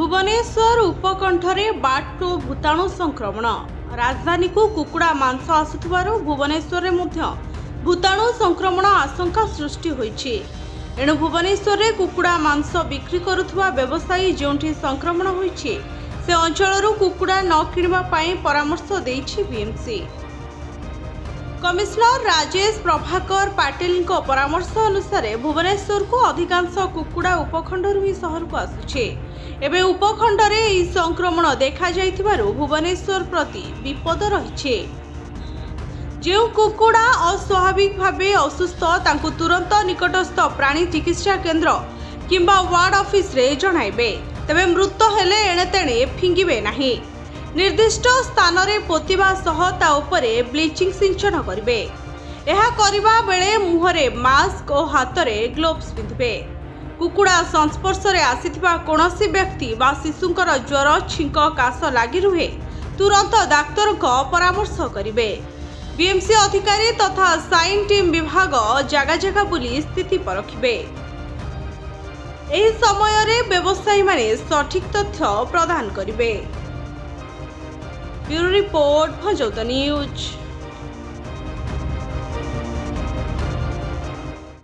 भुवनेश्वर उपकंठरे बाटो भूताणु संक्रमण राजधानी को कुकुड़ा मांस आसुथिबारु भुवनेश्वर रे मध्य भूताणु संक्रमण आशंका सृष्टि होईछि। एणु भुवनेश्वर रे कुकुड़ा मांस बिक्री करुथुवा व्यवसायी जोंठी संक्रमण होईछि से अंचलरू कुकुड़ा न किणवा पई परामर्श देइछि बीएमसी। कमिशनर राजेश प्रभाकर पाटिल परामर्श अनुसार भुवनेश्वर को अधिकांश कुकुड़ा उपखंडरू ही सहर को आसुछि। एबे उपखंडरे ई संक्रमण देखा जाइथिबारु भुवनेश्वर प्रति विपद रहिछि। जो कुकुड़ा अस्वाभाविक भावे असुस्थ तांकु तुरंत निकटस्थ प्राणी चिकित्सा केंद्र किंबा वार्ड ऑफिस रे जणाइबे। तबे मृत हेले एणे तेणे फिंगिबे नाही। निर्दिष्ट स्थान रे पोतिबा सह ता उपरे ब्लीचिंग सिंचन करिबे। एहा करिबा बेले मुहरे मास्क और हाथ रे ग्लोव्स पिंधिबे। कुकुड़ा संस्पर्श रे आसीथिबा कोनोसी व्यक्ति बा शिशुंकर ज्वर छिंक काश लागि रुहे तुरंत डाक्टर को परामर्श करिबे। बीएमसी अधिकारी तथा साइन टीम विभाग जगह जगह बुली स्थिति परखिबे। एही समय रे व्यवसायी माने सठिक तथ्य प्रदान करिबे। ब्यूरो रिपोर्ट भंजौता न्यूज।